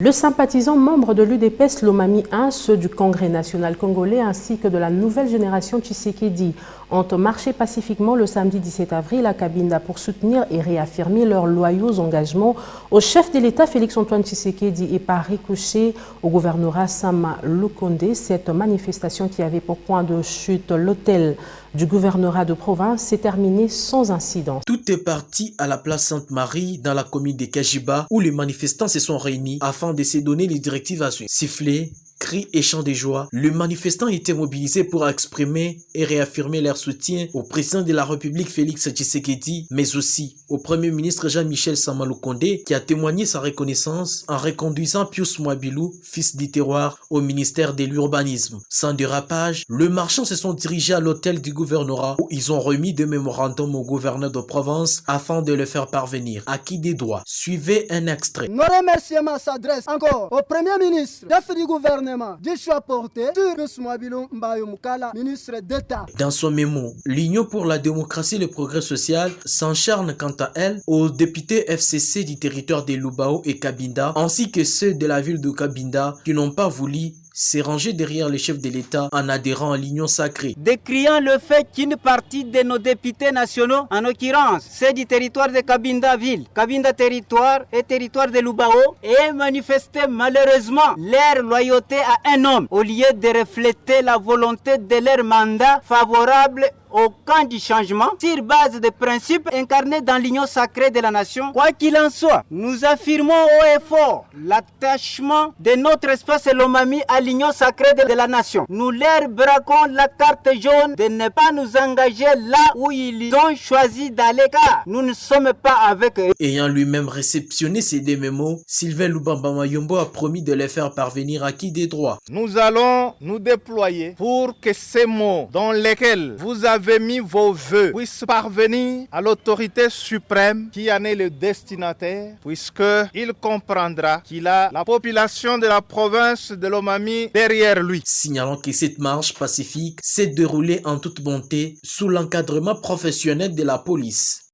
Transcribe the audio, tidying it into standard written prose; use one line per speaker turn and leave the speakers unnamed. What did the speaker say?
Le sympathisant membre de l'UDPS Lomami 1, ceux du Congrès national congolais ainsi que de la nouvelle génération Tshisekedi ont marché pacifiquement le samedi 17 avril à Cabinda pour soutenir et réaffirmer leurs loyaux engagements au chef de l'État Félix-Antoine Tshisekedi et par ricochet au gouvernorat Sama Lukonde. Cette manifestation qui avait pour point de chute l'hôtel du gouvernorat de province s'est terminée sans incident.
Tout est parti à la place Sainte-Marie dans la commune de Kajiba où les manifestants se sont réunis afin de se donner les directives à suivre. Sifflets, cris et chants de joie, les manifestants étaient mobilisés pour exprimer et réaffirmer leur soutien au président de la République Félix Tshisekedi, mais aussi au Premier ministre Jean-Michel Sama Lukonde qui a témoigné sa reconnaissance en reconduisant Pius Mwabilou, fils du terroir, au ministère de l'Urbanisme. Sans dérapage, les marchands se sont dirigés à l'hôtel du gouvernorat où ils ont remis des mémorandums au gouverneur de province afin de le faire parvenir acquis des droits. Suivez un extrait.
Nos remerciements s'adressent encore au Premier ministre, chef du gouvernement, du choix porté sur Pius Mwabilou Mbayo Mukala, ministre d'État.
Dans son mémo, l'Union pour la démocratie et le progrès social s'encharne quant à elle aux députés FCC du territoire de Lubao et Cabinda, ainsi que ceux de la ville de Cabinda qui n'ont pas voulu s'est rangé derrière les chefs de l'État en adhérant à l'Union sacrée.
Décriant le fait qu'une partie de nos députés nationaux, en l'occurrence ceux du territoire de Cabinda ville, Cabinda territoire et territoire de Lubao, aient manifesté malheureusement leur loyauté à un homme au lieu de refléter la volonté de leur mandat favorable au camp du changement sur base de principes incarnés dans l'union sacrée de la nation. Quoi qu'il en soit, nous affirmons haut et fort l'attachement de notre espace Lomami à l'union sacrée de la nation. Nous leur braquons la carte jaune de ne pas nous engager là où ils ont choisi d'aller car nous ne sommes pas avec eux.
Ayant lui-même réceptionné ces deux mémos, Sylvain Lubamba Mayombo a promis de les faire parvenir acquis des droits.
Nous allons nous déployer pour que ces mots dans lesquels vous avez mis vos vœux puissent parvenir à l'autorité suprême qui en est le destinataire, puisqu'il comprendra qu'il a la population de la province de Lomami derrière lui.
Signalant que cette marche pacifique s'est déroulée en toute bonté sous l'encadrement professionnel de la police.